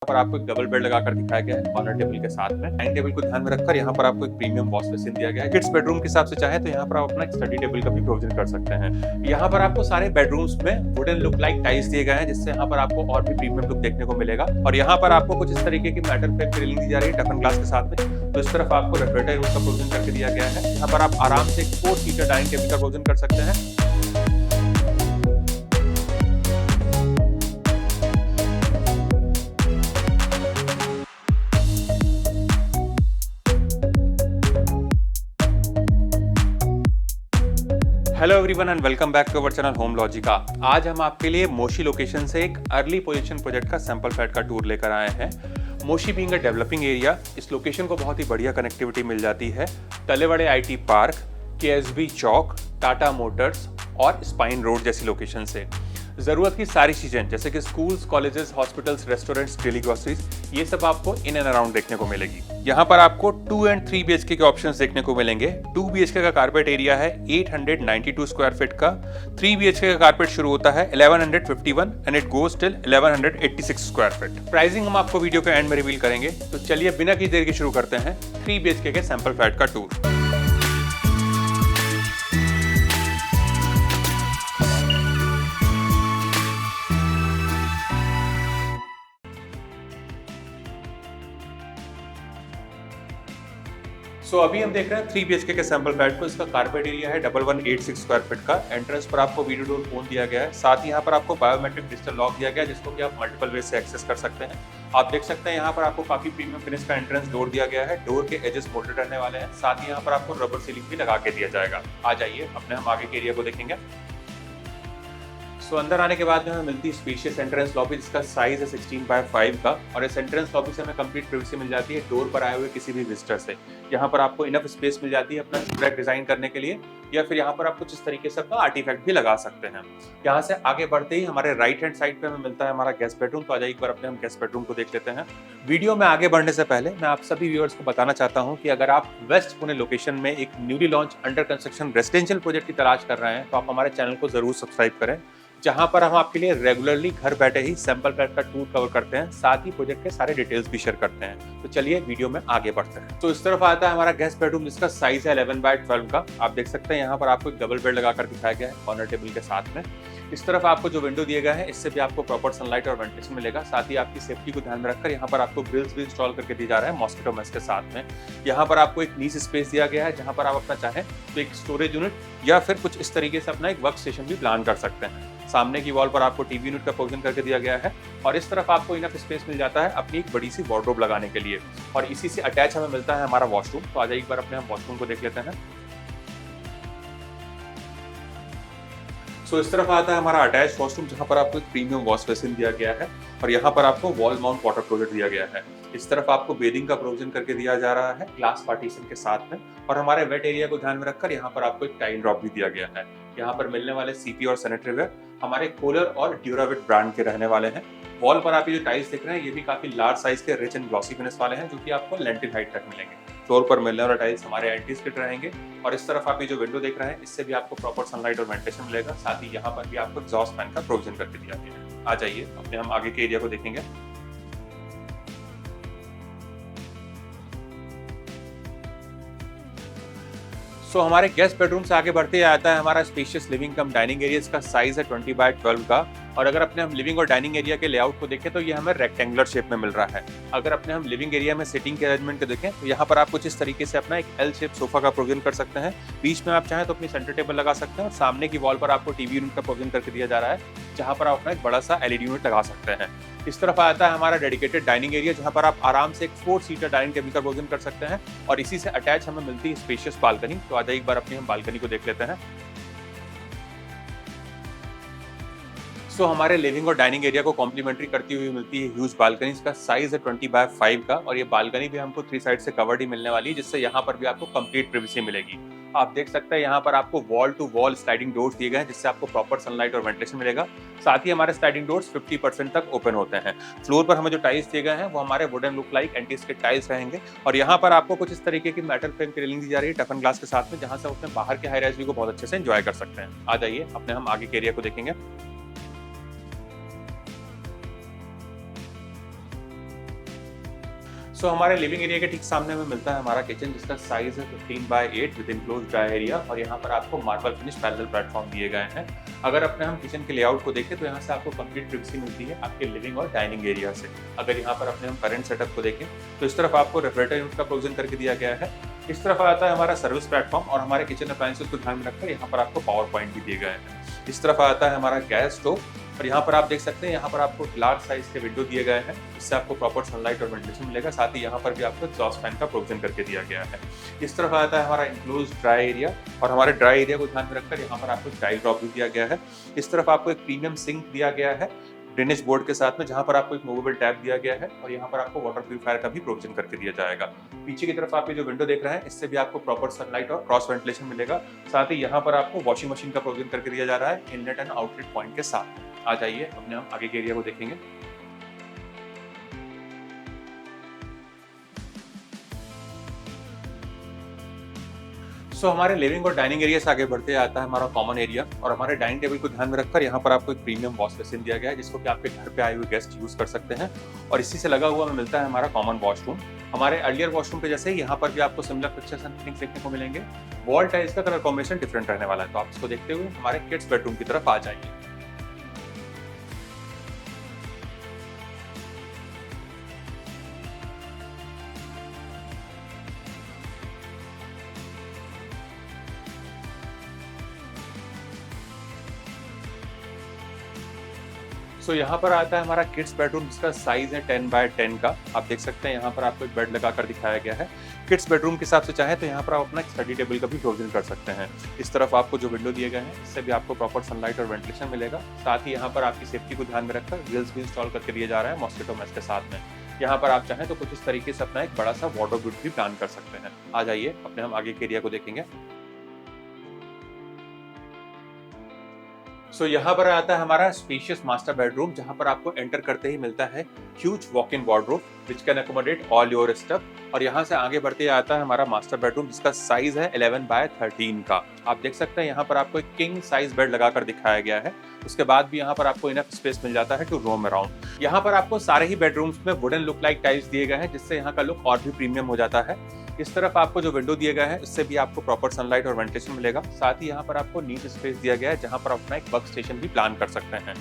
पर आपको एक डबल बेड लगाकर दिखाया गया है कॉर्नर टेबल के साथ में। डाइनिंग टेबल को ध्यान में रखकर यहाँ पर आपको एक प्रीमियम वॉश बेसिन दिया गया है। किड्स बेडरूम के हिसाब से चाहे तो यहाँ पर आप अपना एक स्टडी टेबल का भी प्रोविजन कर सकते हैं। यहाँ पर आपको सारे बेडरूम्स में वुडन लुक लाइक टाइल्स दिए गए हैं, जिससे यहाँ पर आपको और भी प्रीमियम लुक देखने को मिलेगा। और यहाँ पर आपको कुछ इस तरीके की मेटल फ्रेम की रेलिंग दी जा रही है टफन ग्लास के साथ में। तो इस तरफ आपको रेफ्रिजरेटर रूम का प्रोविजन करके दिया गया है। यहाँ पर आप आराम से एक 4 सीटर डाइनिंग टेबल का प्रोविजन कर सकते हैं। Hello everyone and welcome back to our channel Home Logica. आज हम आपके लिए मोशी लोकेशन से एक अर्ली पोजीशन प्रोजेक्ट का सैंपल फ्लैट का टूर लेकर आए हैं। Moshi being a developing area, इस लोकेशन को बहुत ही बढ़िया कनेक्टिविटी मिल जाती है Talawade IT park, KSB chowk, Tata Motors और स्पाइन रोड जैसी लोकेशन से। ज़रूरत की सारी चीज़ें जैसे कि schools, colleges, hospitals, restaurants, daily groceries, ये सब आपको इन एंड अराउंड देखने को मिलेगी। यहाँ पर आपको 2 एंड 3 BHK के ऑप्शंस देखने को मिलेंगे। 2 BHK का कारपेट एरिया है 892 स्क्वायर फीट का। 3 BHK का कारपेट शुरू होता है 1151 and it goes till 1186 square feet. Pricing हम आपको वीडियो के एंड में रिवील करेंगे। तो चलिए बिना किसी देर के शुरू करते हैं 3 BHK के सैंपल फ्लैट का टूर। अभी हम देख रहे हैं 3 BHK के सैंपल फ्लैट को। इसका कारपेट एरिया है 1186 स्क्वायर फीट का। एंट्रेंस पर आपको वीडियो डोर फोन दिया गया है। साथ ही यहाँ पर आपको बायोमेट्रिक डिजिटल लॉक दिया गया है, जिसको कि आप मल्टीपल वे से एक्सेस कर सकते हैं। आप देख सकते हैं यहाँ पर आपको काफी प्रीमियम फिनिश का एंट्रेंस डोर दिया गया है। डोर के एजेस मोल्डेड रहने वाले हैं। साथ ही यहाँ पर आपको रबर सीलिंग भी लगा के दिया जाएगा। आ जाइए अपने हम आगे के एरिया को देखेंगे। अंदर आने के बाद में हमें मिलती है स्पेशियस एंट्रेंस लॉबी, जिसका साइज है 16x5 का। और इस एंट्रेंस लॉबी से हमें कंप्लीट प्राइवेसी मिल जाती है डोर पर आए हुए किसी भी विजिटर से। यहाँ पर आपको इनफ स्पेस मिल जाती है अपना ट्रैक डिजाइन करने के लिए, या फिर यहाँ पर आप कुछ इस तरीके से अपना आर्टिफैक्ट भी लगा सकते हैं। यहाँ से आगे बढ़ते ही हमारे राइट हैंड साइड पे हमें मिलता है हमारा गेस्ट बेडरूम। तो आ जाइए एक बार अपने हम गेस्ट बेडरूम को देख लेते हैं। वीडियो में आगे बढ़ने से पहले मैं आप सभी व्यूअर्स को बताना चाहता हूँ कि अगर आप वेस्ट पुणे लोकेशन में एक newly launch under construction residential project की तलाश कर रहे हैं, तो आप हमारे चैनल को जरूर सब्सक्राइब करें, जहां पर हम आपके लिए रेगुलरली घर बैठे ही सैंपल फ्लैट का टूर कवर करते हैं, साथ ही प्रोजेक्ट के सारे डिटेल्स भी शेयर करते हैं। तो चलिए वीडियो में आगे बढ़ते हैं। तो इस तरफ आता है हमारा गेस्ट बेडरूम, जिसका साइज है 11x12 का। आप देख सकते हैं यहाँ पर आपको एक डबल बेड लगाकर दिखाया गया है कॉर्नर टेबल के साथ में। इस तरफ आपको जो विंडो दिए गए हैं, इससे भी आपको प्रॉपर सनलाइट और वेंटिलेशन मिलेगा। साथ ही आपकी सेफ्टी को ध्यान में रखकर यहाँ पर आपको ग्रिल्स भी इंस्टॉल करके दिया जा रहा है मॉस्किटो मेश के साथ में। यहाँ पर आपको एक नीस स्पेस दिया गया है, जहाँ पर आप अपना चाहें तो एक स्टोरेज यूनिट या फिर कुछ इस तरीके से अपना एक वर्क स्टेशन भी प्लान कर सकते हैं। सामने की वॉल पर आपको टीवी यूनिट का प्रोविजन करके दिया गया है। और इस तरफ आपको इनफ स्पेस मिल जाता है अपनी एक बड़ी सी वार्डरोब लगाने के लिए। और इसी से अटैच हमें मिलता है हमारा वॉशरूम। तो आ जाइए एक बार अपने हम वॉशरूम को देख लेते हैं। इस तरफ आता है हमारा अटैच वॉशरूम, जहां पर आपको एक प्रीमियम वॉश बेसिन दिया गया है। और यहाँ पर आपको वॉल माउंट वाटर क्लोजेट दिया गया है। इस तरफ आपको बेदिंग का प्रोविजन करके दिया जा रहा है ग्लास पार्टीशन के साथ में। और हमारे वेट एरिया को ध्यान में रखकर यहाँ पर आपको एक टाइल ड्रॉप भी दिया गया है। यहाँ पर मिलने वाले सीपी और सैनिटरी वेयर हमारे कोलर और ड्यूराविट ब्रांड के रहने वाले हैं। वॉल पर आप ये जो टाइल्स दिख रहे हैं, ये भी काफी लार्ज साइज के रिच एंड ग्लॉसी फिनिश वाले हैं, जो कि आपको लेंटिल हाइट तक मिलेंगे। फ्लोर पर मिलने वाले टाइल्स हमारे एंटी स्किड रहेंगे। और इस तरफ आप ये जो विंडो देख रहे हैं, इससे भी आपको प्रॉपर सनलाइट और वेंटिलेशन मिलेगा। साथ ही यहाँ पर भी आपको एग्जॉस्ट फैन का प्रोविजन करके दिया गया है। आ जाइए अपने हम आगे के एरिया को देखेंगे। हमारे गेस्ट बेडरूम से आगे बढ़ते आता है हमारा स्पेशियस लिविंग कम डाइनिंग एरिया। इसका साइज है 20x12 का। और अगर अपने हम लिविंग और डाइनिंग एरिया के लेआउट को देखें, तो ये हमें रेक्टेंगुलर शेप में मिल रहा है। अगर अपने हम लिविंग एरिया में सिटिंग के अरेंजमेंट को देखें, तो यहाँ पर आप कुछ इस तरीके से अपना एक एल शेप सोफा का प्रोविजन कर सकते हैं। बीच में आप चाहें तो अपनी सेंटर टेबल लगा सकते हैं। और सामने की वॉल पर आपको टीवी यूनिट का प्रोविजन करके दिया जा रहा है, जहाँ पर आप अपना एक बड़ा सा LED यूनिट लगा सकते हैं। इस तरफ आता है हमारा डेडिकेटेड डाइनिंग एरिया, जहाँ पर आप आराम से एक 4 सीटर डाइनिंग टेबल का प्रोविजन कर सकते हैं। और इसी से अटैच हमें मिलती है स्पेशियस बालकनी। तो आ जाइए एक बार अपनी हम बालकनी को देख लेते हैं। हमारे लिविंग और डाइनिंग एरिया को कॉम्प्लीमेंट्री करती हुई मिलती है ह्यूज बालकनी। इसका साइज है 20x5 का। और ये बालकनी भी हमको 3 साइड से कवर्ड ही मिलने वाली है, जिससे यहाँ पर भी आपको कंप्लीट प्राइवेसी मिलेगी। आप देख सकते हैं यहाँ पर आपको wall to wall sliding doors दिए गए हैं, जिससे आपको प्रॉपर सनलाइट और वेंटिलेशन मिलेगा। साथ ही हमारे स्लाइडिंग डोर्स 50% तक ओपन होते हैं। फ्लोर पर हमें जो टाइल्स दिए गए हैं, वो हमारे wooden look like anti skid tiles रहेंगे। और यहाँ पर आपको कुछ इस तरीके की मेटल फ्रेम की रेलिंग दी जा रही है टफन ग्लास के साथ में, जहाँ से अपने बाहर के हाई राइज व्यू को बहुत अच्छे से एंजॉय कर सकते हैं। आ जाइए अपने हम आगे के एरिया को देखेंगे। सो हमारे लिविंग एरिया के ठीक सामने में मिलता है हमारा किचन, जिसका साइज है 15x8 with enclose dry area, और यहाँ पर आपको मार्बल फिनिश पैरेलल प्लेटफॉर्म दिए गए हैं। अगर अपने हम किचन के लेआउट को देखें तो यहाँ से आपको कंप्लीट प्रिवेसी मिलती है आपके लिविंग और डाइनिंग एरिया से। अगर यहाँ पर अपने हम करंट सेटअप को देखें तो इस तरफ आपको रेफ्रिजरेटर यूनिट का प्रोविजन करके दिया गया है। इस तरफ आता है हमारा सर्विस प्लेटफॉर्म, और हमारे किचन अप्लायंसेस को ध्यान में रखकर यहाँ पर आपको पावर पॉइंट भी दिए गए हैं। इस तरफ आता है हमारा गैस स्टोव, और यहाँ पर आप देख सकते हैं यहाँ पर आपको लार्ज साइज के विंडो दिए गए हैं, इससे आपको प्रॉपर सनलाइट और वेंटिलेशन मिलेगा। साथ ही यहाँ पर भी आपको एग्जॉस्ट फैन का प्रोविजन करके दिया गया है। इस तरफ आता है हमारा इंक्लोज ड्राई एरिया, और हमारे ड्राई एरिया को ध्यान में रखकर यहाँ पर आपको टाइल ड्रॉप भी दिया गया है। इस तरफ आपको एक प्रीमियम सिंक दिया गया है ड्रेनेज बोर्ड के साथ में, जहां पर आपको एक मूवेबल टैप दिया गया है, और यहाँ पर आपको वाटर प्यूरिफायर का भी प्रोविजन करके दिया जाएगा। पीछे की तरफ आप ये जो विंडो देख रहे हैं, इससे भी आपको प्रॉपर सनलाइट और क्रॉस वेंटिलेशन मिलेगा। साथ ही यहाँ पर आपको वॉशिंग मशीन का प्रोविजन करके दिया जा रहा है इनलेट एंड आउटलेट पॉइंट के साथ। आ जाइए अपने हम आगे के एरिया को देखेंगे। हमारे लिविंग और डाइनिंग एरिया से आगे बढ़ते आता है हमारा कॉमन एरिया, और हमारे डाइनिंग टेबल को ध्यान में रखकर यहाँ पर आपको एक प्रीमियम वॉश बेसिन दिया गया है, जिसको कि आपके घर पे आए हुए गेस्ट यूज कर सकते हैं। और इसी से लगा हुआ में मिलता है हमारा कॉमन वॉशरूम। हमारे अर्लियर वॉशरूम पे जैसे ही यहाँ पर भी आपको सिमिलर पिक्चर्स एंड फिटिंग्स देखने को मिलेंगे। वॉल टाइल्स का कलर कॉम्बिनेशन डिफरेंट रहने वाला है, तो आप इसको देखते हुए हमारे किड्स बेडरूम की तरफ आ जाएंगे। यहाँ पर आता है हमारा किड्स बेडरूम, जिसका साइज है 10x10 का। आप देख सकते हैं यहाँ पर आपको एक बेड लगाकर दिखाया गया है। किड्स बेडरूम के हिसाब से चाहे तो यहाँ पर आप अपना स्टडी टेबल का भी प्रोविजन कर सकते हैं। इस तरफ आपको जो विंडो दिए गए हैं, इससे भी आपको प्रॉपर सनलाइट और वेंटिलेशन मिलेगा। साथ ही यहाँ पर आपकी सेफ्टी को ध्यान में रखकर ग्रिल्स भी इंस्टॉल करके दिए जा रहे हैं मॉस्किटो मेश के साथ में। यहाँ पर आप चाहें तो कुछ इस तरीके से अपना एक बड़ा सा वार्डरोब भी प्लान कर सकते हैं। आ जाइए अपने हम आगे के एरिया को देखेंगे। यहाँ पर आता है हमारा स्पेशियस मास्टर बेडरूम, जहां पर आपको एंटर करते ही मिलता है huge walk in wardrobe which can accommodate all your stuff. और यहाँ से आगे बढ़ते आता है हमारा मास्टर बेडरूम, जिसका साइज है 11x13 का। आप देख सकते हैं यहाँ पर आपको एक किंग साइज बेड लगाकर दिखाया गया है। उसके बाद भी यहाँ पर आपको इनफ स्पेस मिल जाता है टू रोम अराउंड। यहाँ पर आपको सारे ही बेडरूम्स में वुडन लुक लाइक टाइल्स दिए गए हैं, जिससे यहाँ का लुक और भी प्रीमियम हो जाता है। इस तरफ आपको जो विंडो दिए गए हैं, इससे भी आपको प्रॉपर सनलाइट और वेंटिलेशन मिलेगा। साथ ही यहाँ पर आपको नीट स्पेस दिया गया है, जहाँ पर अपना एक वर्क स्टेशन भी प्लान कर सकते हैं।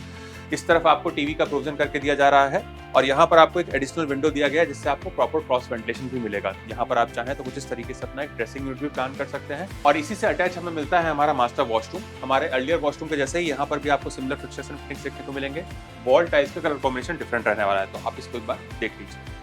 इस तरफ आपको टीवी का प्रोविजन करके दिया जा रहा है, और यहाँ पर आपको एक एडिशनल विंडो दिया गया है, जिससे आपको प्रॉपर क्रॉस वेंटिलेशन भी मिलेगा। यहाँ पर आप चाहें तो कुछ इस तरीके से अपना एक ड्रेसिंग यूनिट भी प्लान कर सकते हैं। और इसी से अटैच हमें मिलता है हमारा मास्टर वॉशरूम। हमारे अर्लियर वॉशरूम के जैसे ही यहाँ पर भी आपको सिमिलर फिक्चर्स एंड फिटिंग्स देखने को मिलेंगे। वॉल टाइल्स का कलर कॉम्बिनेशन डिफरेंट रहने वाला है, तो आप इसको एक बार देख लीजिए।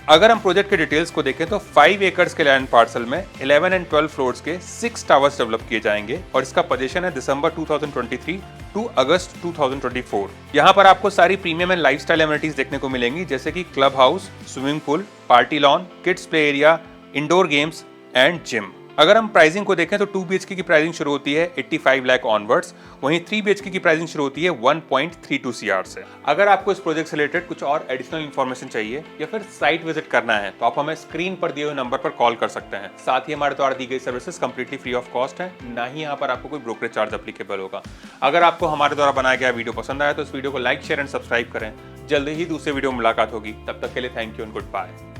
अगर हम प्रोजेक्ट के डिटेल्स को देखें तो 5 एकर्स के लैंड पार्सल में 11 एंड 12 फ्लोर्स के 6 टावर्स डेवलप किए जाएंगे, और इसका पोजीशन है दिसंबर 2023 टू अगस्त 2024। यहाँ पर आपको सारी प्रीमियम एंड लाइफस्टाइल एमिनिटीज देखने को मिलेंगी, जैसे कि club house, swimming pool, party lawn, kids play area, indoor games and gym. अगर हम प्राइसिंग को देखें तो 2 BHK की प्राइसिंग शुरू होती है 85 लाख ऑनवर्ड्स, वहीं 3 BHK की प्राइसिंग शुरू होती है 1.32 CR से। अगर आपको इस प्रोजेक्ट से रिलेटेड कुछ और एडिशनल इन्फॉर्मेशन चाहिए या फिर साइट विजिट करना है, तो आप हमें स्क्रीन पर दिए हुए नंबर पर कॉल कर सकते हैं। साथ ही हमारे द्वारा दी गई services completely free of cost है, ना ही यहाँ पर आपको कोई ब्रोकरेज चार्ज अप्लीकेबल होगा। अगर आपको हमारे द्वारा बनाया गया वीडियो पसंद आया तो इस वीडियो को लाइक, शेयर एंड सब्सक्राइब करें। जल्दी ही दूसरे वीडियो में मुलाकात होगी, तब तक के लिए thank you and good bye.